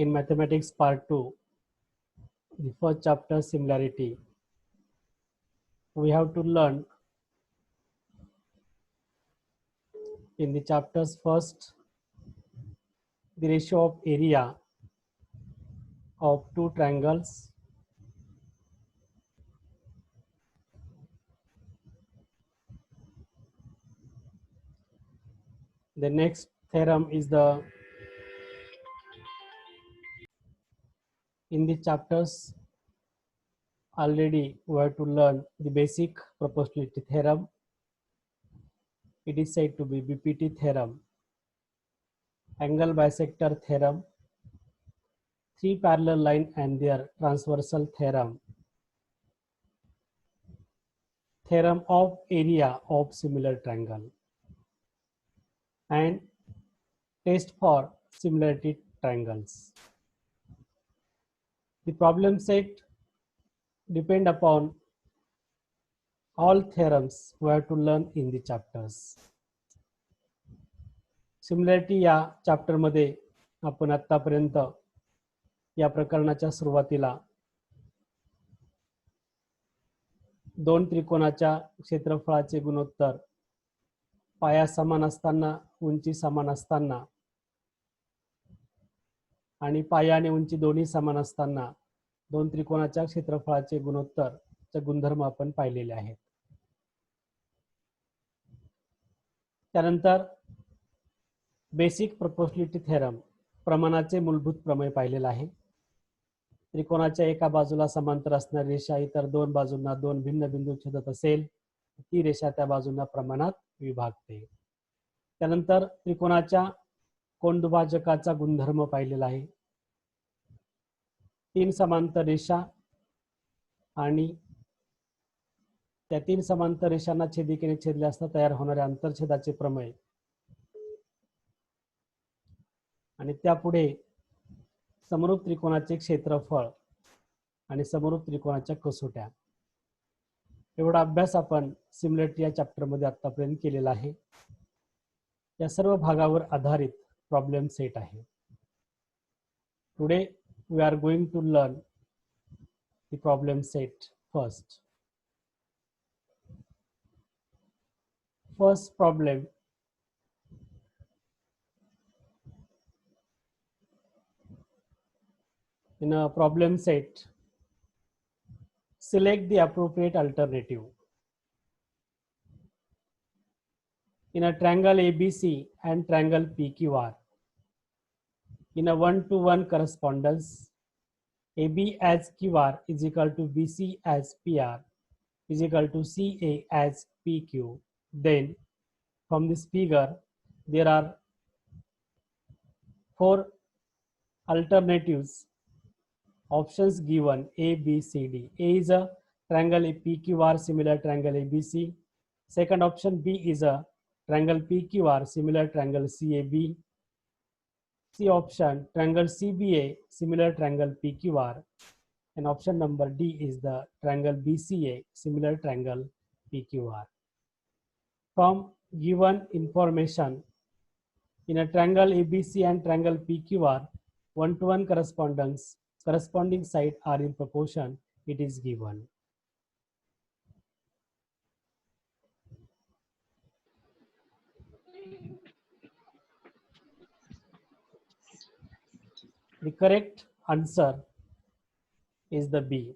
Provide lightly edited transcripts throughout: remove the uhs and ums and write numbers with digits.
In mathematics part 2, the first chapter similarity, we have to learn in the chapters first the ratio of area of two triangles, the next theorem is in the chapters already we have to learn the basic proportionality theorem. It is said to be BPT theorem, angle bisector theorem, three parallel line and their transversal theorem, theorem of area of similar triangle, and test for similarity triangles. The problem set depend upon all theorems we have to learn in the chapters. Similarity या chapter मध्ये आपण आतापर्यंत या प्रकरणाच्या सुरुवातीला दोन त्रिकोणाच्या क्षेत्रफळाचे गुणोत्तर पाया समान असताना उंची समान असताना आणि पाया आणि उंची दोन्ही समान असताना दोन त्रिकोणाच्या क्षेत्रफळाचे गुणोत्तर चे गुणधर्म आपण पाहिलेले आहेत. त्यानंतर बेसिक प्रोपोर्शनॅलिटी थेरम प्रमाणाचे मूलभूत प्रमेय पाहिलेला आहे. त्रिकोणाच्या एका बाजूला समांतर असणारी रेषा इतर दोन बाजूंना दोन भिन्न बिंदू छेदत असेल ती रेषा त्या बाजूंना प्रमाणात विभागते. त्यानंतर त्रिकोणाच्या कोनदुभाजकाचा गुणधर्म पाहिलेला आहे. तीन समांतर रेषा आणि त्या तीन समांतर रेषांना छेदिकेने छेदले असता तयार होणारे आंतरछेदाचे प्रमेय आणि त्यापुढे समरूप त्रिकोणाचे क्षेत्रफळ आणि समरूप त्रिकोणाच्या कसोट्या एवढा अभ्यास आपण सिमिलॅरिटी या चॅप्टर मध्ये आतापर्यंत केलेला आहे. या सर्व भागावर आधारित प्रॉब्लेम सेट आहे. Today we are going to learn the problem set first. First problem, in a problem set, select the appropriate alternative. In a triangle ABC and triangle PQR, in a one-to-one correspondence, AB as QR is equal to BC as PR is equal to CA as PQ. Then from this figure there are four alternatives. Options given A, B, C, D. A is a triangle PQR similar triangle ABC. Second option B is a triangle PQR similar triangle CAB. C option triangle CBA similar triangle PQR. And option number D is the triangle BCA similar triangle PQR. From given information, in a triangle ABC and triangle PQR, one-to-one corresponding side are in proportion, it is given. The correct answer is the B.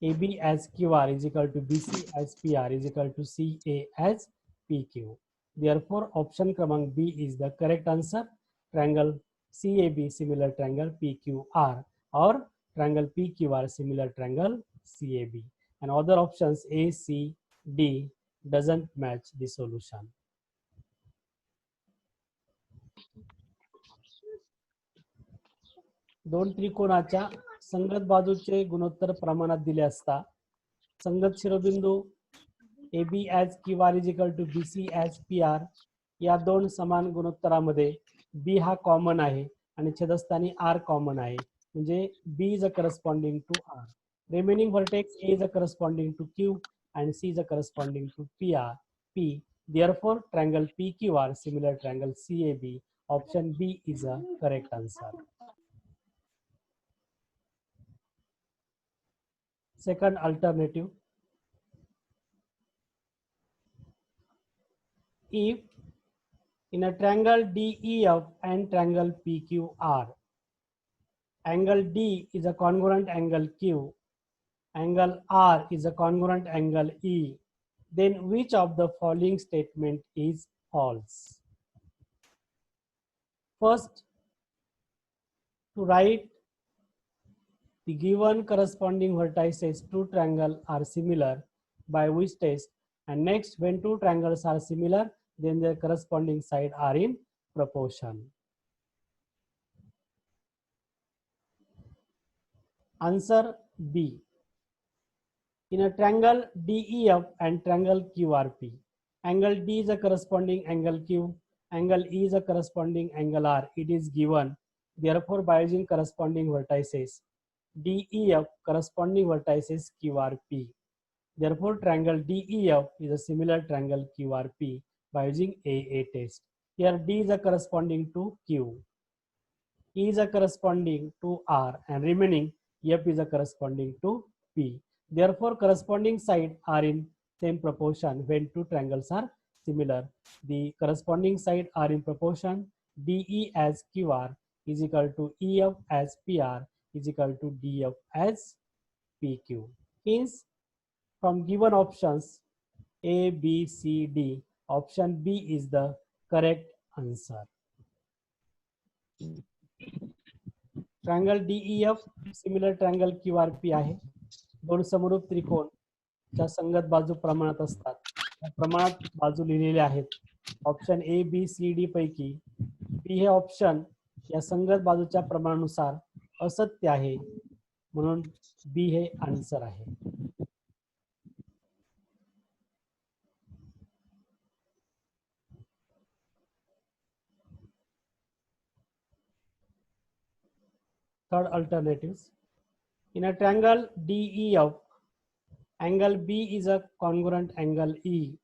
AB as QR is equal to BC as PR is equal to CA as PQ. Therefore, option क्रमांक B is the correct answer. Triangle CAB similar triangle PQR or triangle PQR similar triangle CAB, and other options A, C, D doesn't match the solution. दोन त्रिकोणाच्या संगत बाजूचे गुणोत्तर प्रमाणात दिले असता संगत शिरोबिंदू AB as QR is equal to BC as PR या दोन समान गुणोत्तरामध्ये B हा कॉमन आहे आणि छेदस्थानी R कॉमन आहे, म्हणजे B is a corresponding to R. Remaining vertex A is a corresponding to Q and C is a corresponding to P. Therefore, triangle PQR similar triangle CAB. Option B is a correct answer. Second alternative, if in a triangle DEF and triangle PQR, angle D is a congruent angle Q, angle R is a congruent angle E, then which of the following statement is false? First, to write the given corresponding vertices to triangle are similar by which test, and next when two triangles are similar, then their corresponding sides are in proportion. Answer B. In a triangle DEF and triangle QRP, angle D is a corresponding angle Q, angle E is a corresponding angle R. It is given. Therefore, by using corresponding vertices, DEF corresponding vertices QRP. Therefore, triangle DEF is a similar triangle QRP by using AA test. Here D is a corresponding to Q, E is a corresponding to R, and remaining F is a corresponding to P. Therefore, corresponding sides are in same proportion when two triangles are similar. The corresponding sides are in proportion. DE as QR is equal to EF as PR is equal to DF as PQ. Hence, from given options A, B, C, D, option B is the correct answer. Triangle DEF similar triangle QRP आहे. दोन समरूप त्रिकोण च्या संगत बाजू प्रमाणात असतात. त्या प्रमाणात बाजू लिहिलेल्या आहेत. Option A, B, C, D पैकी बी हे ऑप्शन या संगत बाजूच्या प्रमाणानुसार असत्य आहे, म्हणून बी हे आन्सर आहे. Third alternatives. In a triangle DEF, angle B is a congruent angle E,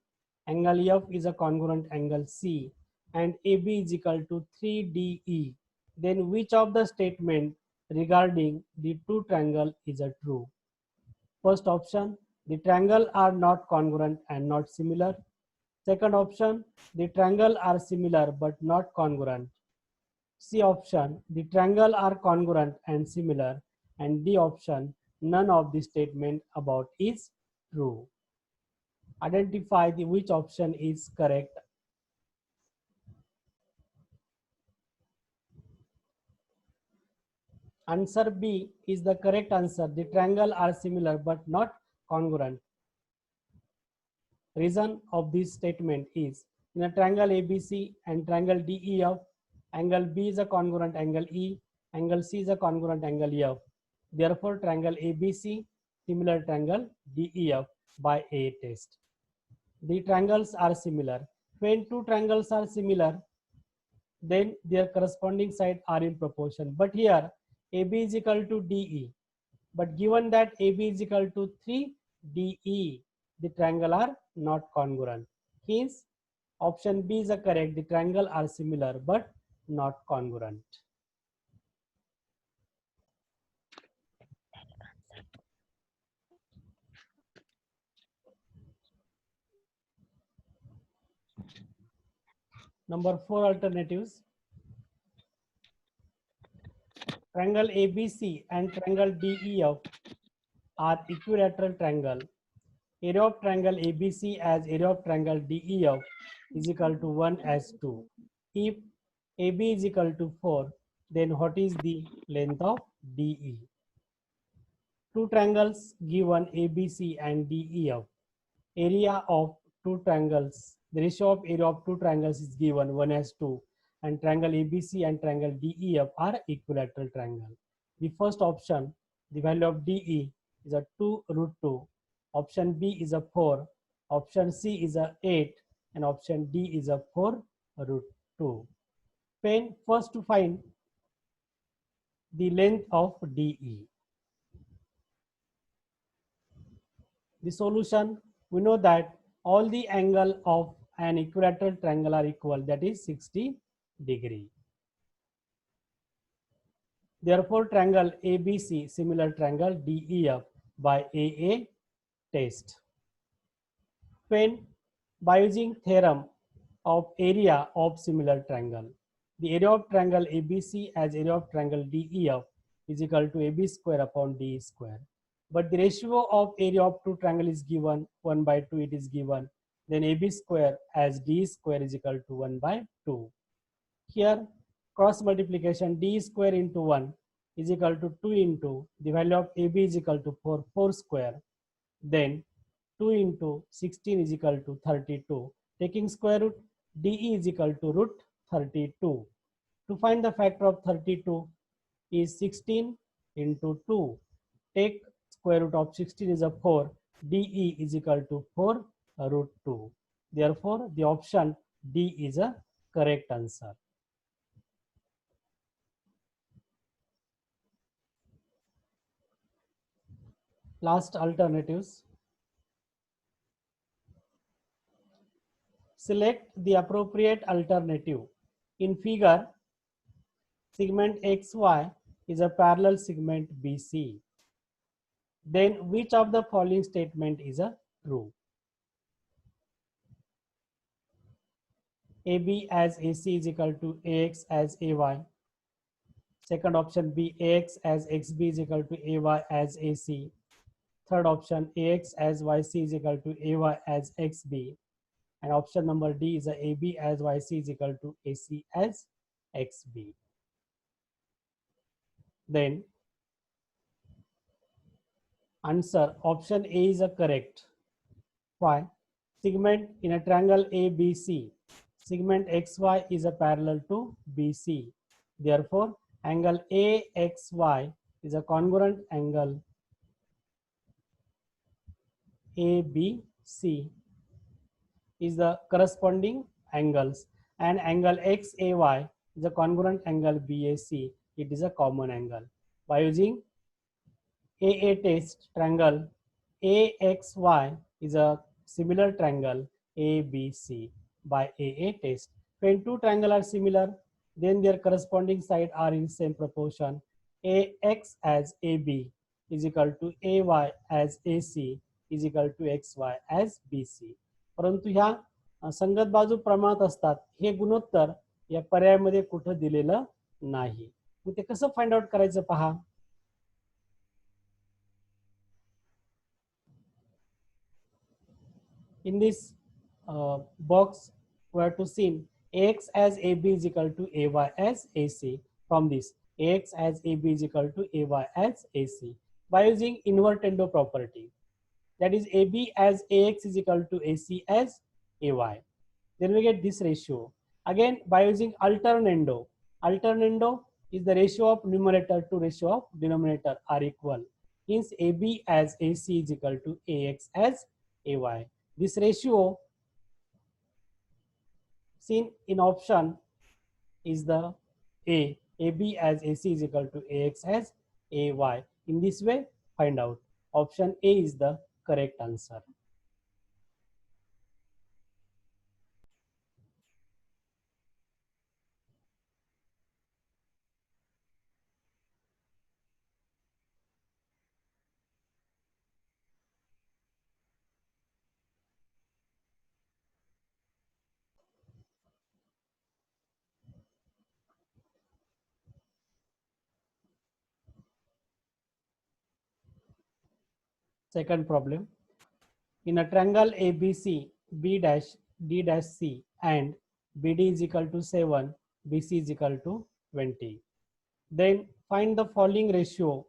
angle F is a congruent angle C, and AB is equal to 3DE. Then which of the statement regarding the two triangle is a true? First option, the triangle are not congruent and not similar. Second option, the triangle are similar but not congruent. C option, the triangle are congruent and similar, and D option, none of the statement about is true. Identify which option is correct. Answer B is the correct answer. The triangle are similar but not congruent. Reason of this statement is, in a triangle ABC and triangle DEF, angle B is a congruent angle E, angle C is a congruent angle F. Therefore, triangle ABC similar triangle DEF by A test. The triangles are similar. When two triangles are similar, then their corresponding sides are in proportion. But here AB is equal to DE. But given that AB is equal to 3DE, the triangle are not congruent. Hence, option B is correct. The triangle are similar but not congruent. Number 4 alternatives. Triangle ABC and triangle DEF are equilateral triangle. Area of triangle ABC as area of triangle DEF is equal to 1 as 2. If AB is equal to 4, then what is the length of DE? Two triangles given ABC and DEF. Area of two triangles, the ratio of area of two triangles is given 1 as 2, and triangle ABC and triangle DEF are equilateral triangle. The first option, the value of DE is a 2 root 2. Option B is a 4. Option C is a 8, and option D is a 4 root 2. First to find the length of DE. The solution, we know that all the angle of an equilateral triangle are equal, that is 60 degree. Therefore, triangle ABC similar triangle DEF by AA test. When by using theorem of area of similar triangle, the area of triangle ABC as area of triangle DEF is equal to AB square upon DE square. But the ratio of area of two triangle is given 1 by 2, it is given. Then AB square as DE square is equal to 1 by 2. Here cross multiplication D square into 1 is equal to 2 into the value of AB is equal to 4 square. Then 2 into 16 is equal to 32. Taking square root, DE is equal to root 32. To find the factor of 32 is 16 into 2. Take square root of 16 is a 4. DE is equal to 4 root 2. Therefore, the option D is a correct answer. Last alternatives. Select the appropriate alternative. In figure, segment XY is a parallel segment BC. Then which of the following statement is a true? AB as AC is equal to AX as AY. Second option B, AX as XB is equal to AY as AC. Third option, AX as YC is equal to AY as XB. And option number D is a AB as YC is equal to AC as XB. Then answer option A is a correct. Why? Segment in a triangle ABC, segment XY is a parallel to BC. Therefore, angle AXY is a congruent angle ABC is the corresponding angles, and angle XAY is a congruent angle BAC. It is a common angle. By using AA test, triangle AXY is a similar triangle ABC by AA test. When two triangles are similar, then their corresponding sides are in same proportion. AX as AB is equal to AY as AC is equal to XY as BC. परंतु ह्या संगत बाजू प्रमाणात असतात, हे गुणोत्तर या पर्यायामध्ये कुठं दिलेलं नाही. मग ते कसं फाइंड आउट करायचं पहा. In this box, we have to see AX as AB is equal to AY as AC. From this, AX as AB is equal to AY as AC by using invertendo property. That is, AB as AX is equal to AC as AY. Then we get this ratio. Again, by using alternando. Alternando is the ratio of numerator to ratio of denominator are equal. Hence, AB as AC is equal to AX as AY. This ratio seen in option is the A. AB as AC is equal to AX as AY. In this way, find out. Option A is the correct answer. Second problem. In a triangle ABC, B dash, D dash C and BD is equal to 7, BC is equal to 20. Then find the following ratio.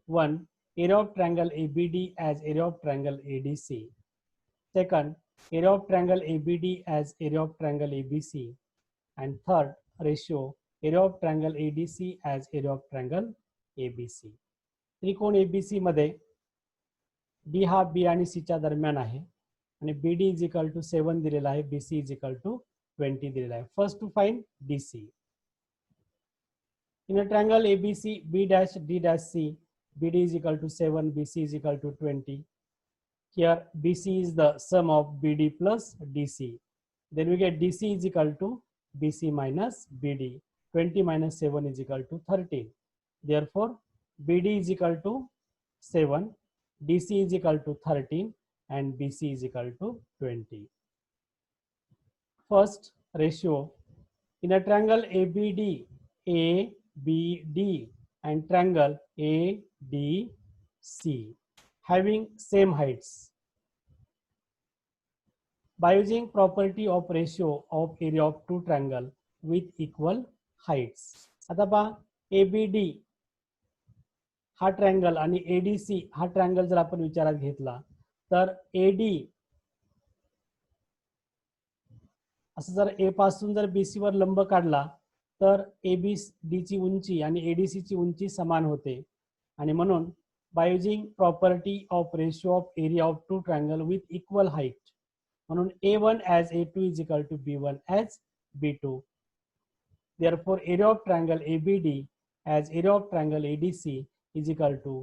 1. Area of triangle ABD as area of triangle ADC. Second, area of triangle ABD as area of triangle ABC. And third ratio, area of triangle ADC as area of triangle ABC. त्रिकोण ABC मध्ये D हा B आणि C च्या दरम्यान आहे आणि BD is equal to 7 दिलेला आहे, BC इज इक्वल टू 20 दिलेला आहे. First to find DC. In a triangle ABC, B dash D dash C, BD is equal to 7, BC is equal to 20. Here BC is the sum of BD plus DC. Then we get DC is equal to BC minus BD. 20 minus 7 is equal to 13. Therefore, BD is equal to 7 DC is equal to 13 and BC is equal to 20. First ratio, in a triangle ABD, ABD and triangle ADC having same heights, by using property of ratio of area of two triangle with equal heights. आता पहा ABD हा triangle आणि ADC हा triangle जर आपण विचारात घेतला तर AD असं जर A पासून जर BC वर लंब काढला तर ABD ची उंची आणि ADC ची उंची समान होते आणि म्हणून by using property of ratio of area of two triangle with equal height म्हणून A1 as A2 is equal to B1 as B2. Therefore area of triangle ABD as area of triangle ADC is equal to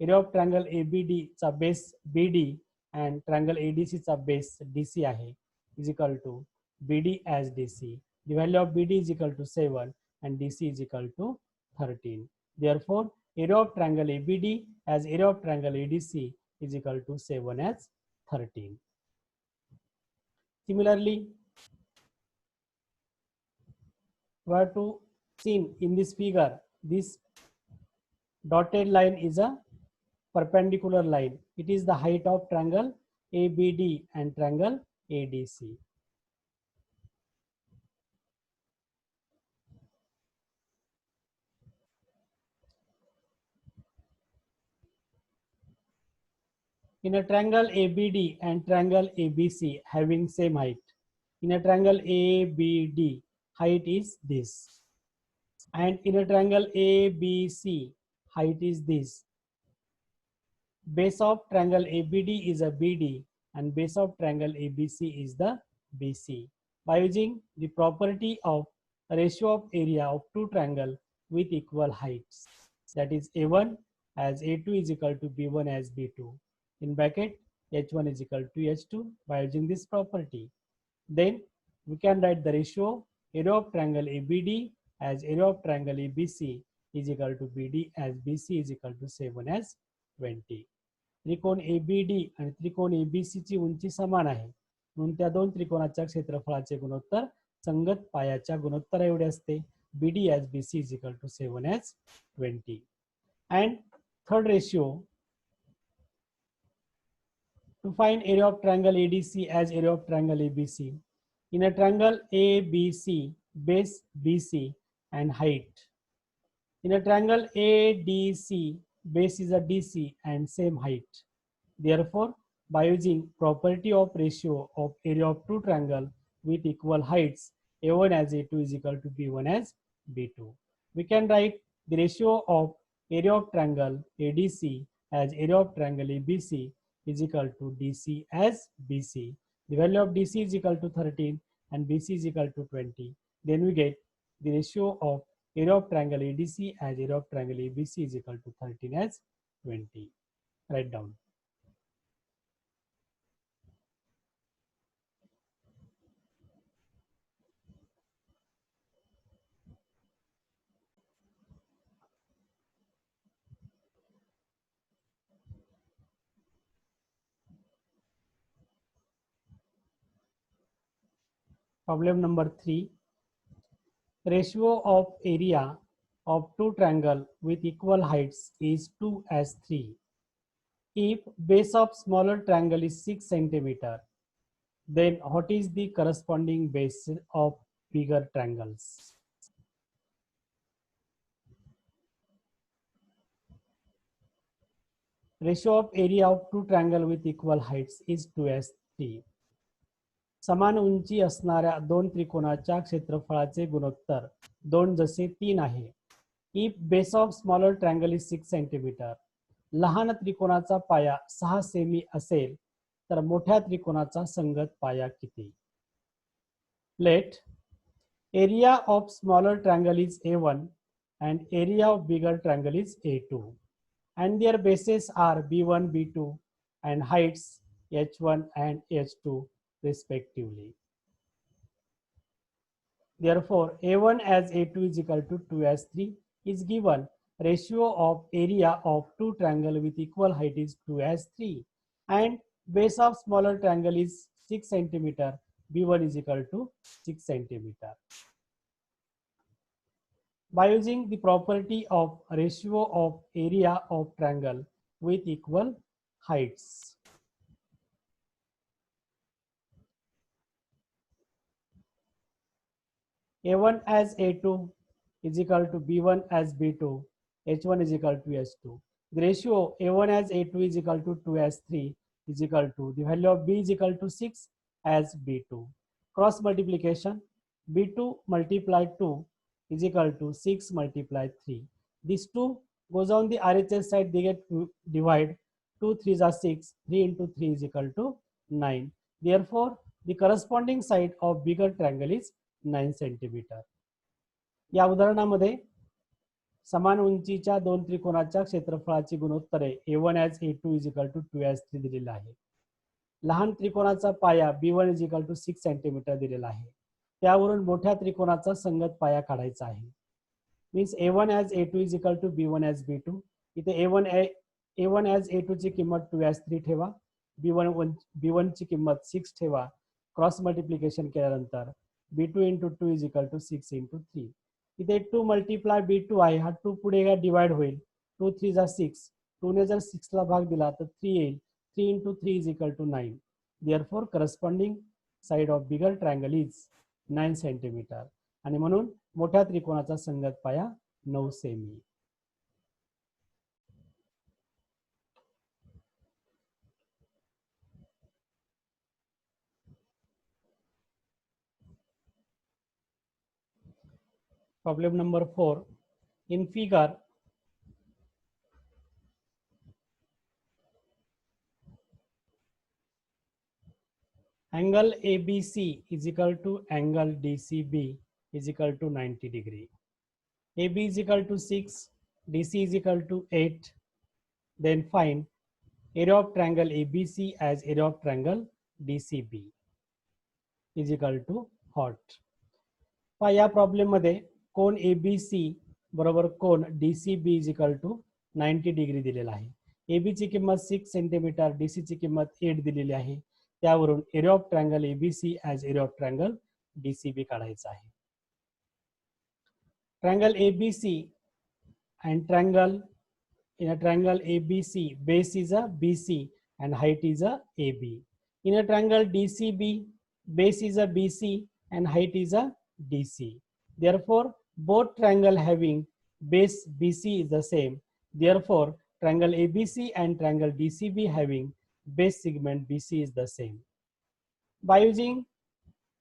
area of triangle ABD चा base BD and triangle ADC चा base DC आहे is equal to BD as DC. The value of BD is equal to 7 and DC is equal to 13. Therefore area of triangle ABD as area of triangle ADC is equal to 7 as 13. Similarly, we have to see in this figure, this dotted line is a perpendicular line. It is the height of triangle ABD and triangle ADC. In a triangle ABD and triangle ABC having same height, in a triangle ABD height is this, and in a triangle ABC height is this. Base of triangle ABD is a BD and base of triangle ABC is the BC. By using the property of ratio of area of two triangle with equal heights, that is A1 as A2 is equal to B1 as B2, in bracket H1 is equal to H2, by using this property, then we can write the ratio area of triangle ABD as area of triangle ABC is equal to BD as BC is equal to 7 as 20. त्रिकोण ABD आणि त्रिकोण ABC ची उंची समान आहे म्हणून त्या दोन त्रिकोणाच्या क्षेत्रफळाचे गुणोत्तर संगत पायाच्या गुणोत्तरा एवढे असते. BD as BC is equal to 7 as 20. And third ratio, to find area of triangle ADC as area of triangle ABC. In a triangle ABC, base BC and height. In a triangle ADC, base is a DC and same height. Therefore, by using property of ratio of area of two triangle with equal heights, A1 as A2 is equal to B1 as B2. We can write the ratio of area of triangle ADC as area of triangle ABC is equal to DC as BC. The value of DC is equal to 13 and BC is equal to 20. Then we get the ratio of area of triangle ADC as area of triangle ABC is equal to 13 as 20. Write down. Problem number 3. Ratio of area of two triangle with equal heights is 2 as 3. If base of smaller triangle is 6 centimeter, then what is the corresponding base of bigger triangles? Ratio of area of two triangle with equal heights is 2 as 3. समान उंची असणाऱ्या दोन त्रिकोणाच्या क्षेत्रफळाचे गुणोत्तर 2 जसे 3 आहे. If base of smaller triangle is 6 centimetre, लहान त्रिकोणाचा पाया 6 सेमी असेल तर मोठ्या त्रिकोणाचा संगत पाया किती? Let area of smaller triangle is A1 and area of bigger triangle is A2 and their bases are B1, B2 and heights H1 and H2 respectively. Therefore, A1 as A2 is equal to 2 as 3 is given ratio of area of two triangle with equal height is 2 as 3 and base of smaller triangle is 6 centimeter. B1 is equal to 6 centimeter. By using the property of ratio of area of triangle with equal heights, A1 as A2 is equal to B1 as B2, H1 is equal to H2. The ratio A1 as A2 is equal to 2 as 3 is equal to the value of B is equal to 6 as B2. Cross multiplication, B2 multiplied 2 is equal to 6 multiplied 3. These 2 goes on the RHS side, they get divide. 2 3s are 6, 3 into 3 is equal to 9. Therefore, the corresponding side of bigger triangle is 9 centimetre. या उदाहरणामध्ये समान उंचीच्या दोन त्रिकोणाच्या क्षेत्रफळाची गुणोत्तरे A1 as A2 is equal to 2 as 3 दिलेला आहे. लहान त्रिकोणाचा पाया B1 is equal to 6 centimetre दिलेला आहे. त्यावरून मोठ्या त्रिकोणाचा संगत पाया काढायचा आहे. Means A1 as A2 is equal to B1 as B2. इथे A1 as A2 ची किंमत 2 as 3 ठेवा, B1 ची किंमत 6 ठेवा. क्रॉस मल्टिप्लिकेशन केल्यानंतर B2 into 2 is equal to 6 into 3. इथे 2 multiply B2 आहे, हा 2 पुढे डिवाइड होईल. 2 3 जा 6, 2 ने जर 6 ला भाग दिला तर 3 येईल. 3 into 3 is equal to 9. Therefore corresponding side of bigger triangle is 9 centimeter. आणि म्हणून मोठ्या त्रिकोणाचा संगत पाया 9 semi. Problem number 4. In figure, angle ABC is equal to angle DCB is equal to 90 degree. AB is equal to 6, DC is equal to 8. Then find area of triangle ABC as area of triangle DCB is equal to what? या problem मध्ये कोन ABC बरोबर कोन DCB is equal to 90 degree दिलेला आहे. AB ची किंमत 6 centimetre, DC ची किंमत 8 दिलेली आहे. त्यावरून area of triangle ABC as area of triangle DCB काढायचा आहे. Triangle ABC and triangle in a triangle ABC, base is a BC and height is a AB. In a triangle DCB, base is a BC and height is a DC. Therefore, both triangle having base BC is the same. Therefore, triangle ABC and triangle DCB having base segment BC is the same. By using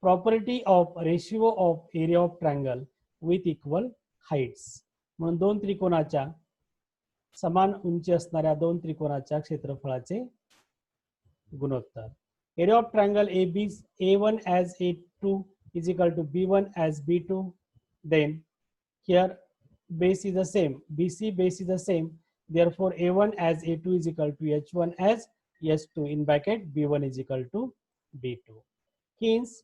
property of ratio of area of triangle with equal heights, म्हणून दोन त्रिकोणाच्या समान उंची असणाऱ्या दोन त्रिकोणाच्या क्षेत्रफळाचे गुणोत्तर. Area of triangle A1 as A2 is equal to B1 as B2. Then here base is the same, BC base is the same. Therefore, A1 as A2 is equal to H1 as H2 in bracket B1 is equal to B2. Hence,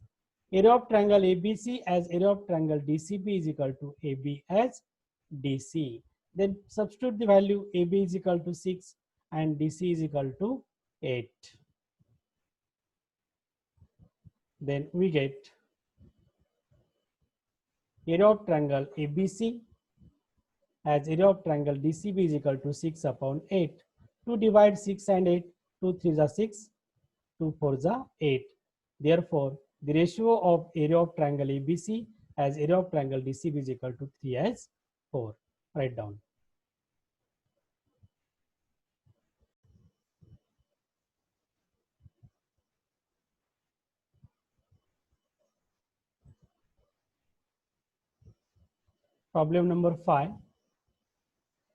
area of triangle ABC as area of triangle DCB is equal to AB as DC. Then substitute the value AB is equal to 6 and DC is equal to 8. Then we get area of triangle ABC as area of triangle DCB is equal to 6 upon 8. 2 divide 6 and 8, 2 3s are 6, 2 4s are 8. Therefore, the ratio of area of triangle ABC as area of triangle DCB is equal to 3 as 4. Write down. Problem number 5.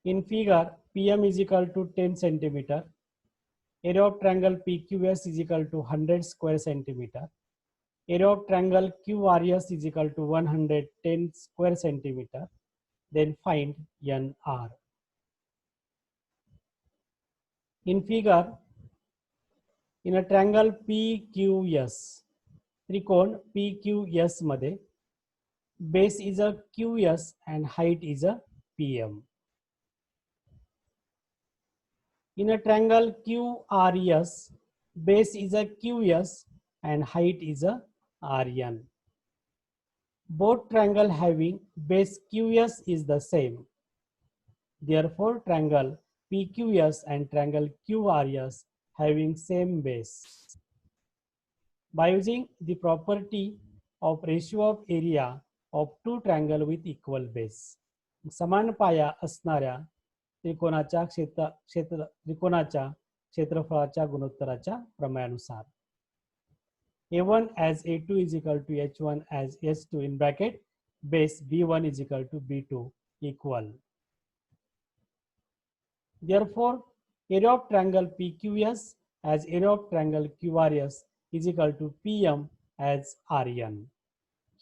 In figure, PM is equal to 10 centimeter. Area of triangle PQS is equal to 100 square centimeter. Area of triangle QRS is equal to 110 square centimeter. Then find NR. In figure, in a triangle PQS, त्रिकोण PQS मध्ये base is a QS and height is a PM. In a triangle QRS, base is a QS and height is a RN. Both triangle having base QS is the same. Therefore, triangle PQS and triangle QRS having same base. By using the property of ratio of area of two triangle with equal base. समान पाया असणाऱ्या त्रिकोणाच्या त्रिकोणाच्या क्षेत्रफळाच्या गुणोत्तराच्या प्रमेयानुसार. A1 as A2 is equal to H1 as H2 in bracket base B1 is equal to B2 equal. Therefore, area of triangle PQS as area of triangle QRS is equal to PM as RN.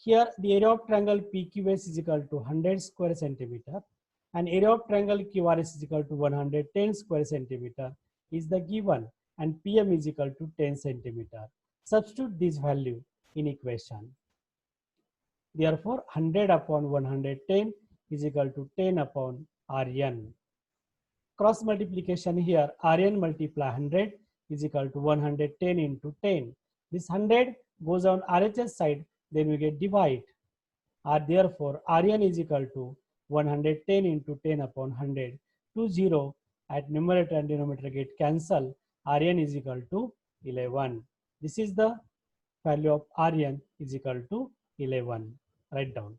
Here the area of triangle PQS is equal to 100 square centimeter and area of triangle QRS is equal to 110 square centimeter is the given, and PM is equal to 10 centimeter. Substitute this value in equation. Therefore, 100 upon 110 is equal to 10 upon RN. Cross multiplication here, RN multiply 100 is equal to 110 into 10. This 100 goes on RHS side, then we get divide. Therefore, RN is equal to 110 into 10 upon 100. 20 at numerator and denominator get cancel. RN is equal to 11. This is the value of RN is equal to 11. Write down.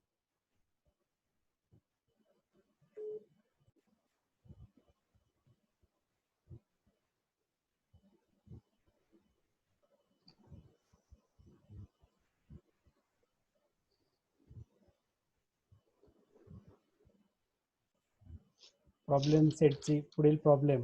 Problem सेटची पुढील problem.